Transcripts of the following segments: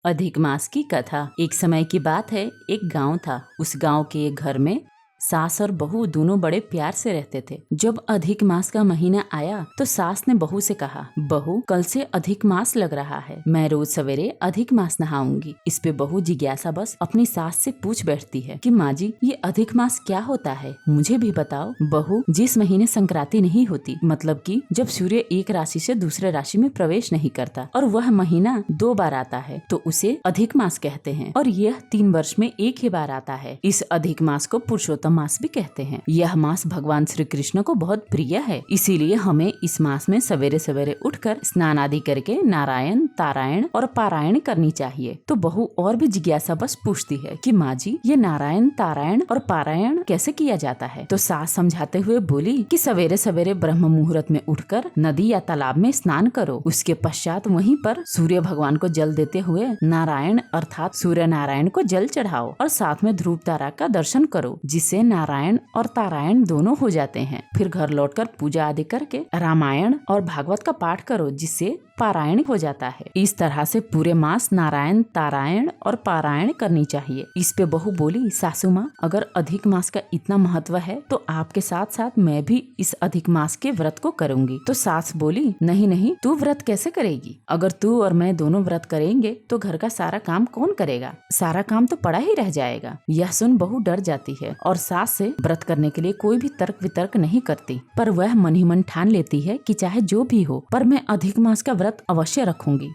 अधिक मास की कथा। एक समय की बात है, एक गांव था। उस गांव के एक घर में सास और बहू दोनों बड़े प्यार से रहते थे। जब अधिक मास का महीना आया तो सास ने बहू से कहा, बहू कल से अधिक मास लग रहा है, मैं रोज सवेरे अधिक मास नहाऊंगी। इस पे बहू जिज्ञासा बस अपनी सास से पूछ बैठती है कि माँ जी ये अधिक मास क्या होता है, मुझे भी बताओ। बहू, जिस महीने संक्रांति नहीं होती, मतलब कि जब सूर्य एक राशि से दूसरे राशि में प्रवेश नहीं करता और वह महीना 2 बार आता है तो उसे अधिक मास कहते हैं, और यह 3 वर्ष में एक ही बार आता है। इस अधिक मास को पुरुषोत्तम मास भी कहते हैं। यह मास भगवान श्री कृष्ण को बहुत प्रिय है, इसीलिए हमें इस मास में सवेरे सवेरे उठकर स्नान आदि करके नारायण, तारायण और पारायण करनी चाहिए। तो बहू और भी जिज्ञासा बस पूछती है कि माँ जी ये नारायण, तारायण और पारायण कैसे किया जाता है। तो सास समझाते हुए बोली कि सवेरे सवेरे ब्रह्म मुहूर्त में उठकर नदी या तालाब में स्नान करो। उसके पश्चात वहीं पर सूर्य भगवान को जल देते हुए नारायण अर्थात सूर्य नारायण को जल चढ़ाओ और साथ में ध्रुव तारा का दर्शन करो, जिससे नारायण और तारायण दोनों हो जाते हैं। फिर घर लौटकर पूजा आदि करके रामायण और भागवत का पाठ करो, जिससे पारायण हो जाता है। इस तरह से पूरे मास नारायण, तारायण और पारायण करनी चाहिए। इस पे बहू बोली, सासू माँ अगर अधिक मास का इतना महत्व है तो आपके साथ साथ मैं भी इस अधिक मास के व्रत को करूंगी। तो सास बोली, नहीं नहीं, तू व्रत कैसे करेगी? अगर तू और मैं दोनों व्रत करेंगे तो घर का सारा काम कौन करेगा? सारा काम तो पड़ा ही रह जाएगा। यह सुन बहू डर जाती है और सास से व्रत करने के लिए कोई भी तर्क वितर्क नहीं करती, पर वह मन ही मन ठान लेती है कि चाहे जो भी हो पर मैं अधिक मास का व्रत अवश्य रखूंगी।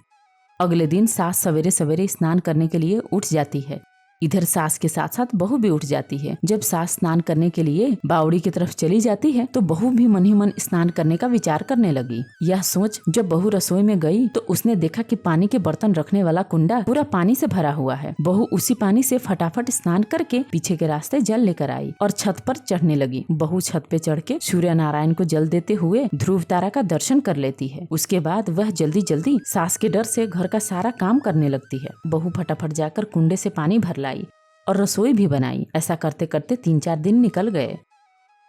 अगले दिन सास सवेरे सवेरे स्नान करने के लिए उठ जाती है। इधर सास के साथ साथ बहू भी उठ जाती है। जब सास स्नान करने के लिए बावड़ी की तरफ चली जाती है तो बहू भी मन ही मन स्नान करने का विचार करने लगी। यह सोच जब बहू रसोई में गई तो उसने देखा कि पानी के बर्तन रखने वाला कुंडा पूरा पानी से भरा हुआ है। बहू उसी पानी से फटाफट स्नान करके पीछे के रास्ते जल लेकर आई और छत पर चढ़ने लगी। बहू छत पे चढ़ के सूर्य नारायण को जल देते हुए ध्रुव तारा का दर्शन कर लेती है। उसके बाद वह जल्दी जल्दी सास के डर से घर का सारा काम करने लगती है। बहू फटाफट जाकर कुंडे से पानी भर लाई और रसोई भी बनाई। ऐसा करते करते 3-4 दिन निकल गए।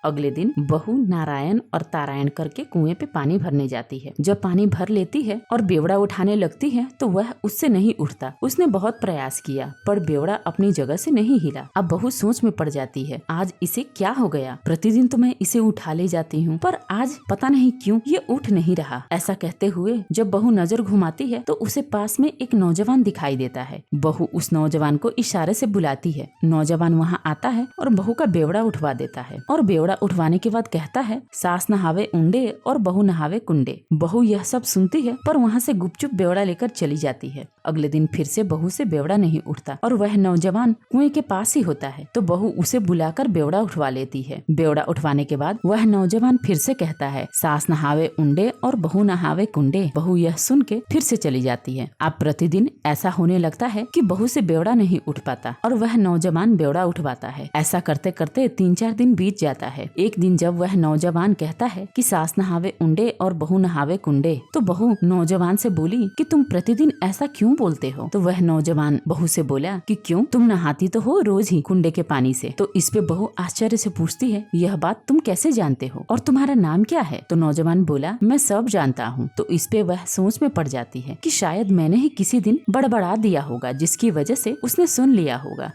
अगले दिन बहू नारायण और तारायण करके कुएं पे पानी भरने जाती है। जब पानी भर लेती है और बेवड़ा उठाने लगती है तो वह उससे नहीं उठता। उसने बहुत प्रयास किया पर बेवड़ा अपनी जगह से नहीं हिला। अब बहू सोच में पड़ जाती है, आज इसे क्या हो गया? प्रतिदिन तो मैं इसे उठा ले जाती हूँ पर आज पता नहीं क्यों ये उठ नहीं रहा। ऐसा कहते हुए जब बहू नजर घुमाती है तो उसे पास में एक नौजवान दिखाई देता है। बहू उस नौजवान को इशारे से बुलाती है। नौजवान वहाँ आता है और बहू का बेवड़ा उठवा देता है और बेवड़ा उठवाने के बाद कहता है, सास नहावे उंडे और बहू नहावे कुंडे। बहू यह सब सुनती है पर वहाँ से गुपचुप बेवड़ा लेकर चली जाती है। अगले दिन फिर से बहू से बेवड़ा नहीं उठता और वह नौजवान कुएं के पास ही होता है तो बहू उसे बुलाकर बेवड़ा उठवा लेती है। बेवड़ा उठवाने के बाद वह नौजवान फिर से कहता है, सास नहावे उंडे और बहू नहावे कुंडे। बहू यह सुन के फिर से चली जाती है। अब प्रतिदिन ऐसा होने लगता है कि बहू से बेवड़ा नहीं उठ पाता और वह नौजवान बेवड़ा उठवाता है। ऐसा करते करते 3-4 दिन बीत जाता है। एक दिन जब वह नौजवान कहता है कि सास नहावे उंडे और बहू नहावे कुंडे तो बहू नौजवान से बोली कि तुम प्रतिदिन ऐसा क्यों बोलते हो? तो वह नौजवान बहू से बोला कि क्यों, तुम नहाती तो हो रोज ही कुंडे के पानी से। तो इस पे बहू आश्चर्य से पूछती है, यह बात तुम कैसे जानते हो और तुम्हारा नाम क्या है? तो नौजवान बोला, मैं सब जानता हूँ। तो इस पे वह सोच में पड़ जाती है कि शायद मैंने ही किसी दिन बड़बड़ा दिया होगा जिसकी वजह से उसने सुन लिया होगा।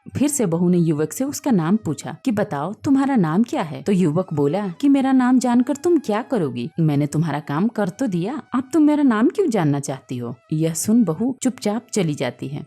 फिर से बहू ने युवक से उसका नाम पूछा कि बताओ तुम्हारा नाम क्या है? तो युवक बोला कि मेरा नाम जानकर तुम क्या करोगी? मैंने तुम्हारा काम कर तो दिया, अब तुम मेरा नाम क्यों जानना चाहती हो? यह सुन बहू चुपचाप चली जाती है।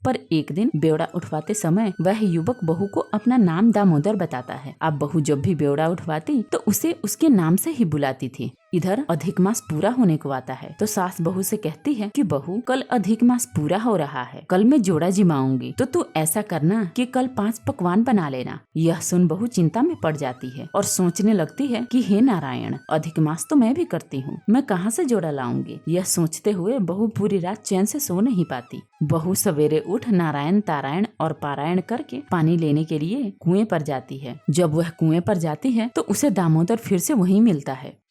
पर एक दिन बेवड़ा उठवाते समय वह युवक बहू को अपना नाम दामोदर बताता है। अब बहू जब भी बेवड़ा उठवाती तो उसे उसके नाम से ही बुलाती थी। इधर अधिक मास पूरा होने को आता है तो सास बहू से कहती है कि बहू कल अधिक मास पूरा हो रहा है, कल मैं जोड़ा जिमाऊंगी तो तू ऐसा करना कि कल 5 पकवान बना लेना। यह सुन बहू चिंता में पड़ जाती है और सोचने लगती है कि हे नारायण, अधिक मास तो मैं भी करती हूँ, मैं कहाँ से जोड़ा लाऊंगी? यह सोचते हुए बहू पूरी रात चैन से सो नहीं पाती। बहू सवेरे उठ नारायण, तारायण और पारायण करके पानी लेने के लिए कुएं पर जाती है। जब वह कुएं पर जाती है तो उसे दामोदर फिर से वहीं मिलता है।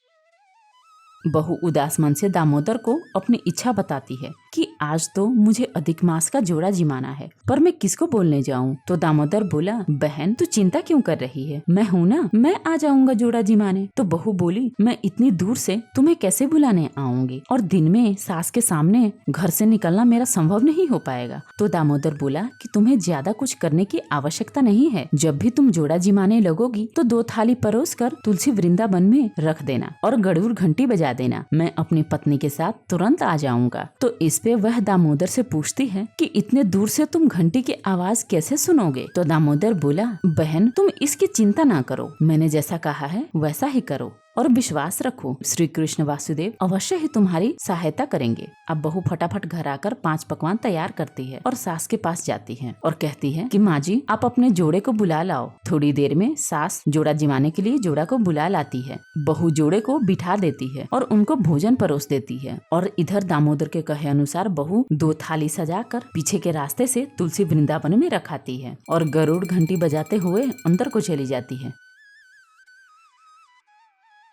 बहू उदास मन से दामोदर को अपनी इच्छा बताती है कि आज तो मुझे अधिक मास का जोड़ा जिमाना है, पर मैं किसको बोलने जाऊँ? तो दामोदर बोला, बहन तू चिंता क्यों कर रही है, मैं हूँ ना, मैं आ जाऊंगा जोड़ा जिमाने। तो बहू बोली, मैं इतनी दूर से तुम्हें कैसे बुलाने आऊंगी, और दिन में सास के सामने घर से निकलना मेरा संभव नहीं हो पाएगा। तो दामोदर बोला कि तुम्हें ज्यादा कुछ करने की आवश्यकता नहीं है। जब भी तुम जोड़ा जिमाने लगोगी तो 2 थाली परोस कर तुलसी वृंदावन में रख देना और गड़ूर घंटी बजा देना। मैं अपनी पत्नी के साथ तुरंत आ जाऊंगा। तो इस पे वह दामोदर से पूछती है कि इतने दूर से तुम घंटी की आवाज कैसे सुनोगे? तो दामोदर बोला, बहन तुम इसकी चिंता ना करो, मैंने जैसा कहा है वैसा ही करो और विश्वास रखो, श्री कृष्ण वासुदेव अवश्य ही तुम्हारी सहायता करेंगे। अब बहू फटाफट घर आकर 5 पकवान तैयार करती है और सास के पास जाती है और कहती है कि माँ जी आप अपने जोड़े को बुला लाओ। थोड़ी देर में सास जोड़ा जिमाने के लिए जोड़ा को बुला लाती है। बहू जोड़े को बिठा देती है और उनको भोजन परोस देती है और इधर दामोदर के कहे अनुसार बहू 2 थाली सजाकर पीछे के रास्ते से तुलसी वृंदावन में रखाती है और गरुड़ घंटी बजाते हुए अंदर को चली जाती है।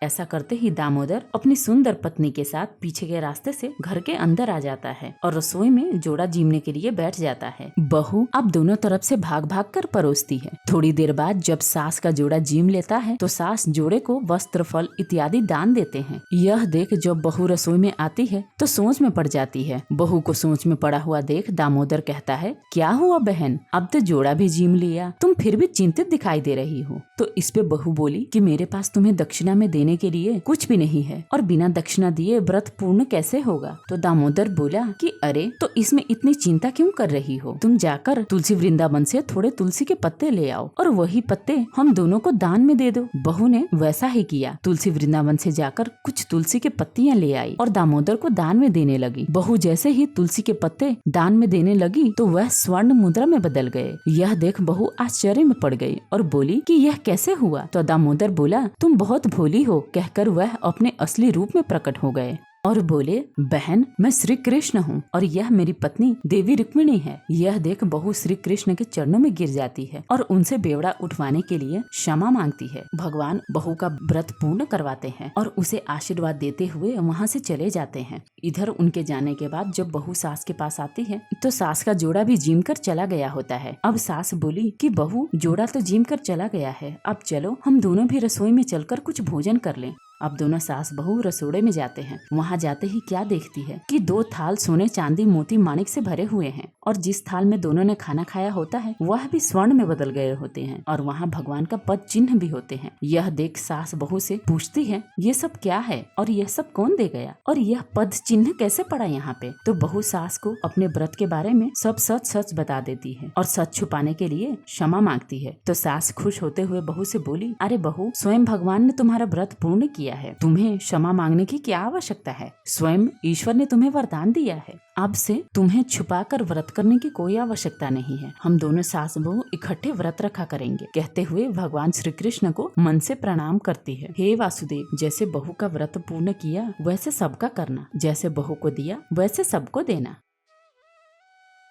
ऐसा करते ही दामोदर अपनी सुंदर पत्नी के साथ पीछे के रास्ते से घर के अंदर आ जाता है और रसोई में जोड़ा जीमने के लिए बैठ जाता है। बहू अब दोनों तरफ से भाग भाग कर परोसती है। थोड़ी देर बाद जब सास का जोड़ा जीम लेता है तो सास जोड़े को वस्त्र, फल इत्यादि दान देते हैं। यह देख जब बहू रसोई में आती है तो सोच में पड़ जाती है। बहू को सोच में पड़ा हुआ देख दामोदर कहता है, क्या हुआ बहन, अब तो जोड़ा भी जीम लिया, तुम फिर भी चिंतित दिखाई दे रही हो। तो इस पे बहू बोली कि मेरे पास तुम्हें दक्षिणा में देने के लिए कुछ भी नहीं है और बिना दक्षिणा दिए व्रत पूर्ण कैसे होगा? तो दामोदर बोला कि अरे तो इसमें इतनी चिंता क्यों कर रही हो, तुम जाकर तुलसी वृंदावन से थोड़े तुलसी के पत्ते ले आओ और वही पत्ते हम दोनों को दान में दे दो। बहू ने वैसा ही किया। तुलसी वृंदावन से जाकर कुछ तुलसी के पत्तियां ले आई और दामोदर को दान में देने लगी। बहू जैसे ही तुलसी के पत्ते दान में देने लगी तो वह स्वर्ण मुद्रा में बदल गए। यह देख बहू आश्चर्य में पड़ गई और बोली कि यह कैसे हुआ? तो दामोदर बोला, तुम बहुत भोली हो, कहकर वह अपने असली रूप में प्रकट हो गए और बोले, बहन मैं श्री कृष्ण हूँ और यह मेरी पत्नी देवी रुक्मिणी है। यह देख बहू श्री कृष्ण के चरणों में गिर जाती है और उनसे बेवड़ा उठवाने के लिए क्षमा मांगती है। भगवान बहू का व्रत पूर्ण करवाते हैं और उसे आशीर्वाद देते हुए वहाँ से चले जाते हैं। इधर उनके जाने के बाद जब बहू सास के पास आती है तो सास का जोड़ा भी जिम कर चला गया होता है। अब सास बोली कि बहू जोड़ा तो जिम कर चला गया है, अब चलो हम दोनों भी रसोई में चलकर कुछ भोजन कर लें। अब दोनों सास बहू रसोड़े में जाते हैं। वहाँ जाते ही क्या देखती है कि 2 थाल सोने, चांदी, मोती, माणिक से भरे हुए हैं और जिस थाल में दोनों ने खाना खाया होता है वह भी स्वर्ण में बदल गए होते हैं और वहाँ भगवान का पद चिन्ह भी होते हैं। यह देख सास बहू से पूछती है, ये सब क्या है और यह सब कौन दे गया और यह पद चिन्ह कैसे पड़ा यहाँ पे? तो बहू सास को अपने व्रत के बारे में सब सच सच बता देती है और सच छुपाने के लिए क्षमा मांगती है। तो सास खुश होते हुए बहू से बोली, अरे बहू, स्वयं भगवान ने तुम्हारा व्रत पूर्ण किया है, तुम्हें क्षमा मांगने की क्या आवश्यकता है? स्वयं ईश्वर ने तुम्हें वरदान दिया है, अब से तुम्हें छुपाकर व्रत करने की कोई आवश्यकता नहीं है। हम दोनों सास बहू इकट्ठे व्रत रखा करेंगे। कहते हुए भगवान श्री कृष्ण को मन से प्रणाम करती है। हे वासुदेव, जैसे बहू का व्रत पूर्ण किया वैसे सबका करना, जैसे बहू को दिया वैसे सबको देना।